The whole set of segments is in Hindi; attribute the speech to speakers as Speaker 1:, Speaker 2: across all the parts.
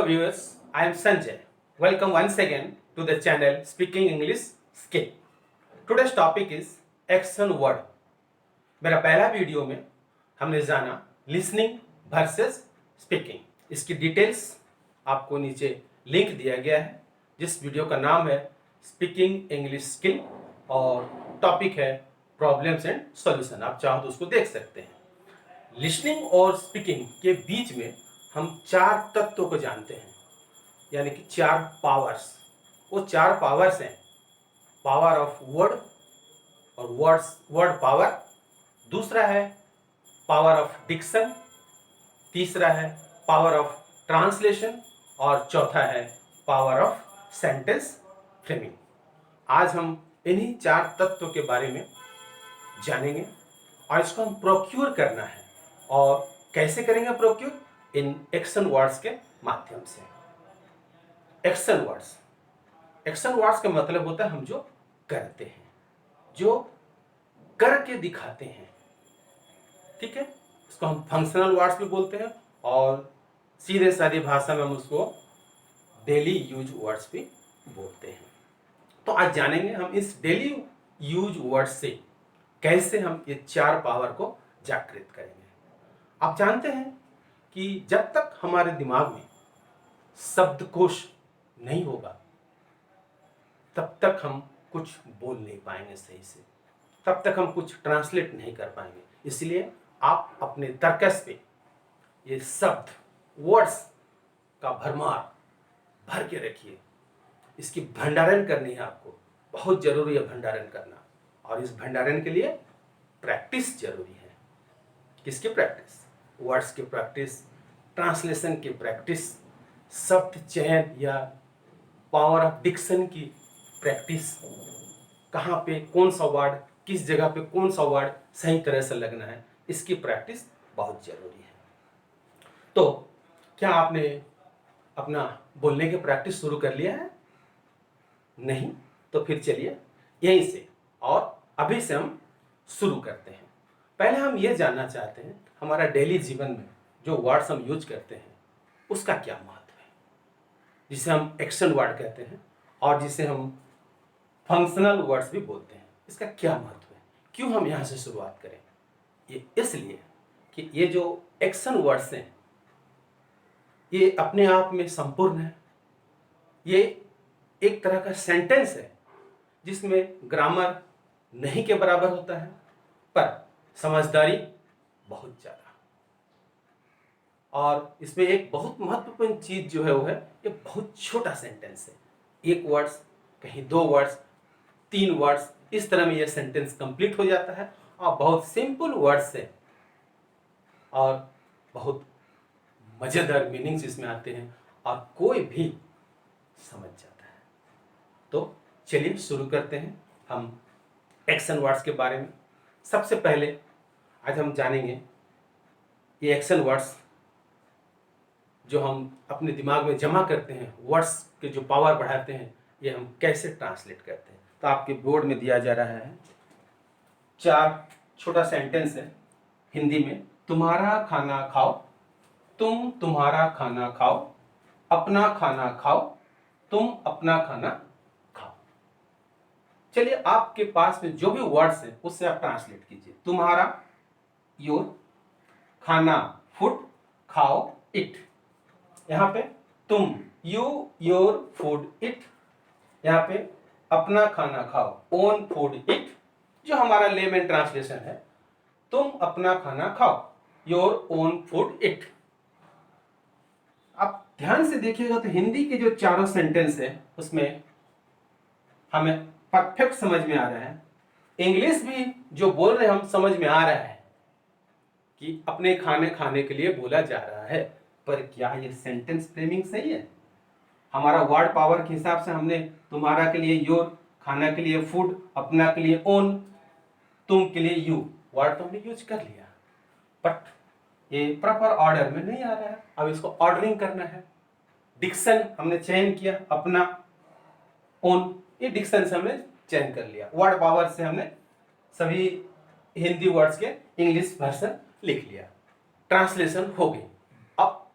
Speaker 1: viewers, I am Sanjay. Welcome once again to the channel Speaking English Skill. Today's topic is action word. मेरा पहला वीडियो में हमने जाना लिसनिंग वर्सेस स्पीकिंग। इसकी डिटेल्स आपको नीचे लिंक दिया गया है, जिस वीडियो का नाम है स्पीकिंग इंग्लिश स्किल और टॉपिक है प्रॉब्लम्स एंड सॉल्यूशन। आप चाहो तो उसको देख सकते हैं। लिसनिंग और स्पीकिंग के बीच में हम चार तत्वों को जानते हैं, यानी कि चार पावर्स। वो चार पावर्स हैं पावर ऑफ वर्ड और वर्ड पावर, दूसरा है पावर ऑफ डिक्शन, तीसरा है पावर ऑफ ट्रांसलेशन और चौथा है पावर ऑफ सेंटेंस फ्रेमिंग। आज हम इन्हीं चार तत्वों के बारे में जानेंगे और इसको हम प्रोक्योर करना है। और कैसे करेंगे प्रोक्योर? इन एक्शन वर्ड्स के माध्यम से। एक्शन वर्ड्स का मतलब होता है हम जो करते हैं, जो करके दिखाते हैं। ठीक है, इसको हम फंक्शनल वर्ड्स भी बोलते हैं और सीधे सादी भाषा में हम उसको डेली यूज वर्ड्स भी बोलते हैं। तो आज जानेंगे हम इस डेली यूज वर्ड से कैसे हम ये चार पावर को जागृत करेंगे। आप जानते हैं कि जब तक हमारे दिमाग में शब्दकोश नहीं होगा तब तक हम कुछ बोल नहीं पाएंगे सही से, तब तक हम कुछ ट्रांसलेट नहीं कर पाएंगे। इसलिए आप अपने तर्कस पे ये शब्द वर्ड्स का भरमार भर के रखिए। इसकी भंडारण करनी है आपको, बहुत जरूरी है भंडारण करना। और इस भंडारण के लिए प्रैक्टिस जरूरी है। किसकी प्रैक्टिस? वर्ड्स की प्रैक्टिस, ट्रांसलेशन की प्रैक्टिस, शब्द चयन या पावर ऑफ डिक्शन की प्रैक्टिस। कहाँ पे कौन सा वर्ड, किस जगह पे कौन सा वर्ड सही तरह से लगना है, इसकी प्रैक्टिस बहुत जरूरी है। तो क्या आपने अपना बोलने की प्रैक्टिस शुरू कर लिया है? नहीं? तो फिर चलिए यहीं से और अभी से हम शुरू करते हैं। पहले हम ये जानना चाहते हैं हमारा डेली जीवन में जो वर्ड्स हम यूज करते हैं उसका क्या महत्व है, जिसे हम एक्शन वर्ड कहते हैं और जिसे हम फंक्शनल वर्ड्स भी बोलते हैं। इसका क्या महत्व है, क्यों हम यहाँ से शुरुआत करें? ये इसलिए कि ये जो एक्शन वर्ड्स हैं ये अपने आप में संपूर्ण है। ये एक तरह का सेंटेंस है जिसमें ग्रामर नहीं के बराबर होता है, पर समझदारी बहुत ज्यादा। और इसमें एक बहुत महत्वपूर्ण चीज जो है वो है ये बहुत छोटा सेंटेंस है। एक वर्ड्स, कहीं दो वर्ड्स, तीन वर्ड्स, इस तरह में ये सेंटेंस कंप्लीट हो जाता है और बहुत सिंपल वर्ड्स है और बहुत मजेदार मीनिंग्स इसमें आते हैं और कोई भी समझ जाता है। तो चलिए शुरू करते हैं हम एक्शन वर्ड्स के बारे में। सबसे पहले आज हम जानेंगे ये एक्शन वर्ड्स जो हम अपने दिमाग में जमा करते हैं, वर्ड्स के जो पावर बढ़ाते हैं, ये हम कैसे ट्रांसलेट करते हैं। तो आपके बोर्ड में दिया जा रहा है चार छोटा सेंटेंस है हिंदी में। तुम्हारा खाना खाओ, तुम तुम्हारा खाना खाओ, अपना खाना खाओ, तुम अपना खाना खाओ। चलिए आपके पास में जो भी वर्ड्स है उससे आप ट्रांसलेट कीजिए। तुम्हारा योर, खाना फूड, खाओ इट। यहाँ पे तुम यू योर फूड इट, यहाँ पे अपना खाना खाओ ओन फूड इट, जो हमारा लेमन ट्रांसलेशन है तुम अपना खाना खाओ योर ओन फूड इट। आप ध्यान से देखिएगा तो हिंदी के जो चारों सेंटेंस है उसमें हमें परफेक्ट समझ में आ रहा है। इंग्लिश भी जो बोल रहे हैं हम समझ में आ रहा है कि अपने खाने खाने के लिए बोला जा रहा है, पर क्या ये सेंटेंस फ्रेमिंग सही है? हमारा वर्ड पावर के हिसाब से हमने तुम्हारा के लिए योर, खाना के लिए फूड, अपना के लिए ओन, तुम के लिए यू, वर्ड तो हमने यूज कर लिया, बट ये प्रॉपर ऑर्डर में नहीं आ रहा है। अब इसको ऑर्डरिंग करना है। डिक्शन हमने चयन किया, अपना ओन, ये डिक्शन से हमने चयन कर लिया। वर्ड पावर से हमने सभी हिंदी वर्ड्स के इंग्लिश वर्जन लिख लिया, ट्रांसलेशन हो गई। अब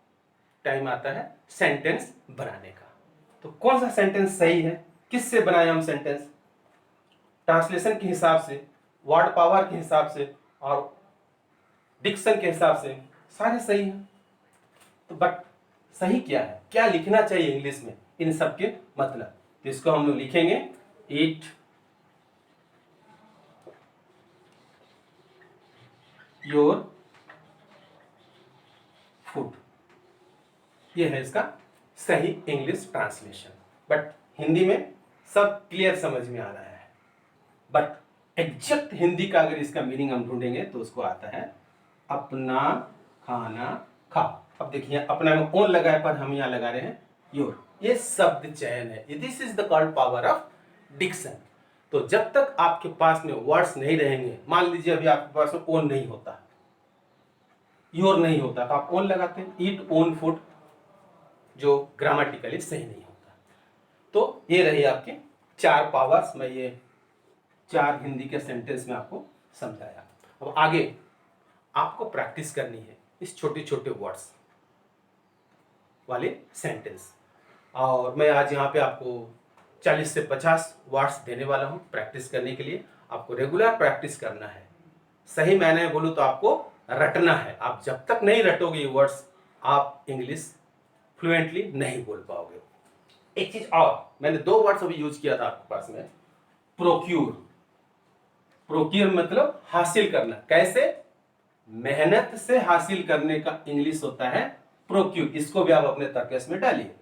Speaker 1: टाइम आता है सेंटेंस बनाने का। तो कौन सा सेंटेंस सही है, किससे बनाए हम सेंटेंस, ट्रांसलेशन के हिसाब से, वर्ड पावर के हिसाब से और डिक्शन के हिसाब से सारे सही हैं। तो बट सही क्या है, क्या लिखना चाहिए इंग्लिश में, इन सब के मतलब, तो इसको हम लोग लिखेंगे ईट योर फूड, ये है इसका सही इंग्लिश ट्रांसलेशन। बट हिंदी में सब क्लियर समझ में आ रहा है, बट एग्जैक्ट हिंदी का अगर इसका मीनिंग हम ढूंढेंगे तो उसको आता है अपना खाना खाओ। अब देखिए अपना में ओन लगा है पर हम यहाँ लगा रहे हैं योर, ये शब्द चयन है, this is the called power of diction. तो जब तक आपके पास में वर्ड्स नहीं रहेंगे, मान लीजिए अभी आपके पास में ओन नहीं होता, योर नहीं होता, तो आप ओन लगाते हैं, ईट ओन फूड, जो ग्रामेटिकली सही नहीं होता। तो ये रही आपकी 4 पावर्स, मैं ये 4 हिंदी के सेंटेंस में आपको समझाया। अब आगे आपको प्रैक्टिस करनी है इस छोटे छोटे वर्ड्स वाले सेंटेंस, और मैं आज यहाँ पे आपको 40 से 50 वर्ड्स देने वाला हूँ प्रैक्टिस करने के लिए। आपको रेगुलर प्रैक्टिस करना है, सही मैंने बोलूँ तो आपको रटना है। आप जब तक नहीं रटोगे ये वर्ड्स, आप इंग्लिश फ्लुएंटली नहीं बोल पाओगे। एक चीज और, मैंने 2 वर्ड्स अभी यूज किया था आपके पास में, प्रोक्यूर। प्रोक्यूर मतलब हासिल करना, कैसे, मेहनत से हासिल करने का इंग्लिश होता है प्रोक्यूर। इसको भी आप अपने तर्कस में डालिए।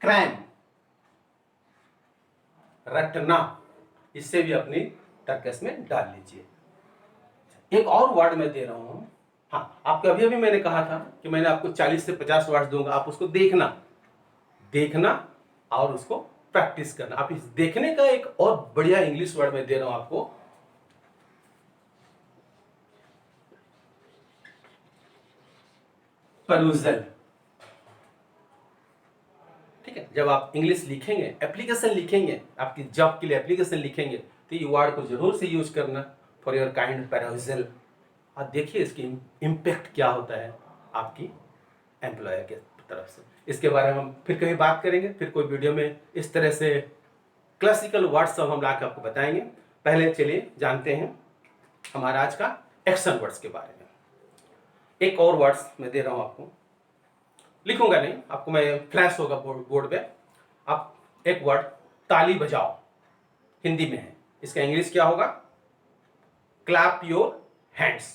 Speaker 1: क्राइम, रटना, इससे भी अपनी तर्कस में डाल लीजिए। एक और वर्ड मैं दे रहा हूं, हाँ आपको अभी अभी मैंने कहा था कि मैंने आपको 40 से 50 वर्ड दूंगा, आप उसको देखना और उसको प्रैक्टिस करना। आप इस देखने का एक और बढ़िया इंग्लिश वर्ड मैं दे रहा हूं आपको, परयूजल। ठीक है, जब आप इंग्लिश लिखेंगे, एप्लीकेशन लिखेंगे, आपकी जॉब के लिए एप्लीकेशन लिखेंगे, तो ये वर्ड को जरूर से यूज करना, फॉर योर काइंड परयूजल। आप देखिए इसकी इम्पैक्ट क्या होता है आपकी एम्प्लॉयर के तरफ से। इसके बारे में हम फिर कभी बात करेंगे, फिर कोई वीडियो में इस तरह से क्लासिकल वर्ड्स सब हम ला के आपको बताएंगे। पहले चलिए जानते हैं हमारा आज का एक्शन वर्ड्स के बारे में। एक और वर्ड्स मैं दे रहा हूं आपको, लिखूंगा नहीं, आपको मैं फ्लैश होगा बोर्ड पे। आप एक वर्ड ताली बजाओ, हिंदी में है, इसका इंग्लिश क्या होगा, clap your hands.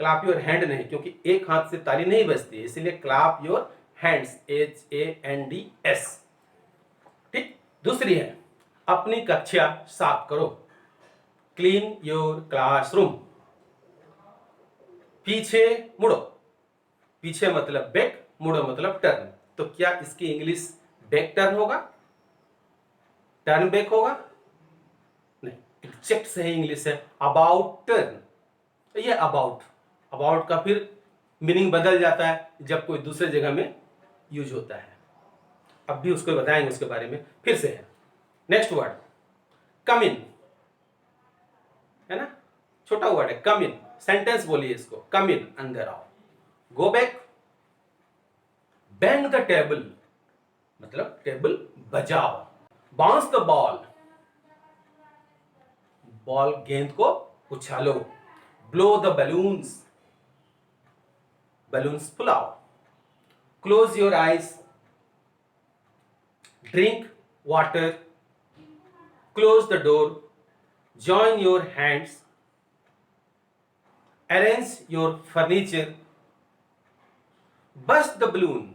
Speaker 1: Clap your hand नहीं, क्योंकि एक हाथ से ताली नहीं बजती है, इसलिए क्लैप योर हैंड्स, HANDS। ठीक, दूसरी है अपनी कक्षा साफ करो, क्लीन योर क्लासरूम। पीछे मुड़ो, पीछे मतलब बैक, मुड़ो मतलब टर्न। तो क्या इसकी इंग्लिश बैक टर्न होगा, टर्न बैक होगा? नहीं, एग्जैक्ट सही इंग्लिश है अबाउट टर्न। तो ये अबाउट का फिर मीनिंग बदल जाता है जब कोई दूसरे जगह में यूज होता है। अब भी उसको बताएंगे उसके बारे में, फिर से है। नेक्स्ट वर्ड कम इन, है ना, छोटा वर्ड है कम इन। सेंटेंस बोलिए इसको, कम इन, अंदर आओ। Go back, bang the table मतलब टेबल बजाओ। बाउंस द बॉल, बॉल गेंद को उछालो। ब्लो द बलून्स, बलून्स फुलाओ। Close your eyes, drink water. Close the door, join your hands, arrange your furniture, burst the balloon.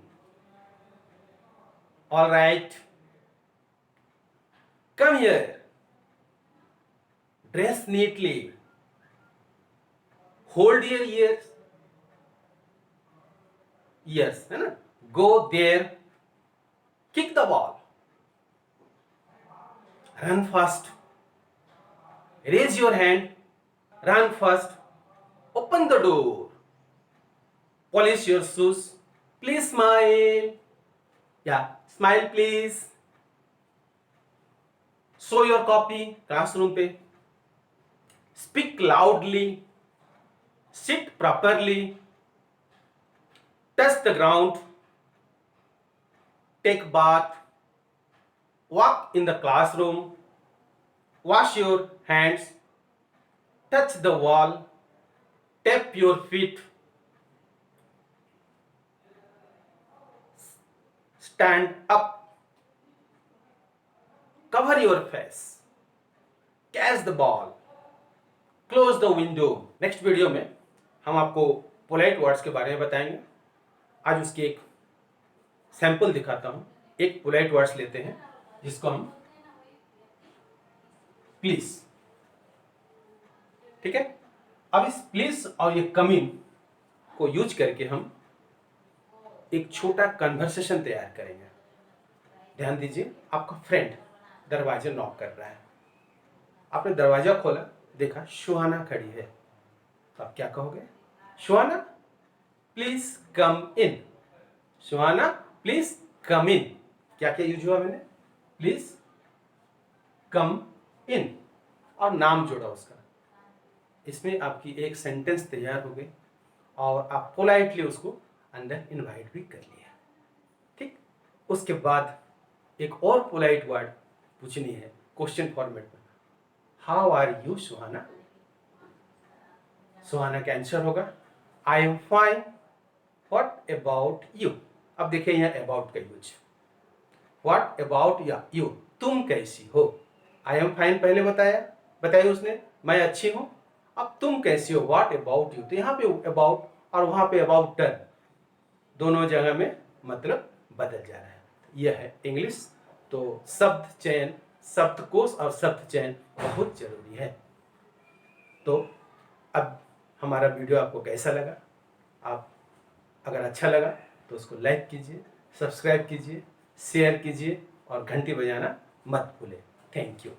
Speaker 1: All right, come here, dress neatly, hold your ears, है ना, go there, kick the ball, run fast, raise your hand, run fast, open the door, polish your shoes, please smile, yeah, smile please, show your copy classroom पे, speak loudly, sit properly, touch the ground, take bath, walk in the classroom, wash your hands, touch the wall, tap your feet, stand up, cover your face, catch the ball, close the window. Next video में हम आपको पोलाइट वर्ड्स के बारे में बताएंगे। आज उसकी एक सैंपल दिखाता हूं। एक पोलाइट वर्ड्स लेते हैं जिसको हम प्लीज, ठीक है। अब इस प्लीज और ये कमिंग को यूज करके हम एक छोटा कन्वर्सेशन तैयार करेंगे। ध्यान दीजिए, आपका फ्रेंड दरवाजे नॉक कर रहा है। आपने दरवाजा खोला, देखा सुहाना खड़ी है, तो आप क्या कहोगे? Suhana please come in. Suhana please come in. क्या क्या यूज हुआ मैंने? प्लीज, कम इन और नाम जोड़ा उसका। इसमें आपकी एक सेंटेंस तैयार हो गई और आप पोलाइटली उसको अंदर इनवाइट भी कर लिया, ठीक। उसके बाद एक और पोलाइट वर्ड पूछनी है क्वेश्चन फॉर्मेट में। हाउ आर यू सुहाना? सुहाना का आंसर होगा I am fine, what about you. अब देखिए यहाँ अबाउट का यूज, व्हाट अबाउट यू, तुम कैसी हो। आई एम फाइन पहले बताया उसने, मैं अच्छी हूं। अब तुम कैसी हो, व्हाट अबाउट यू। तो यहाँ पे अबाउट और वहां पे अबाउट टर्न, दोनों जगह में मतलब बदल जा रहा है। यह है इंग्लिश। तो शब्द चयन, शब्दकोश और शब्द चयन बहुत जरूरी है। तो अब हमारा वीडियो आपको कैसा लगा? आप अगर अच्छा लगा तो उसको लाइक कीजिए, सब्सक्राइब कीजिए, शेयर कीजिए और घंटी बजाना मत भूलें। Thank you.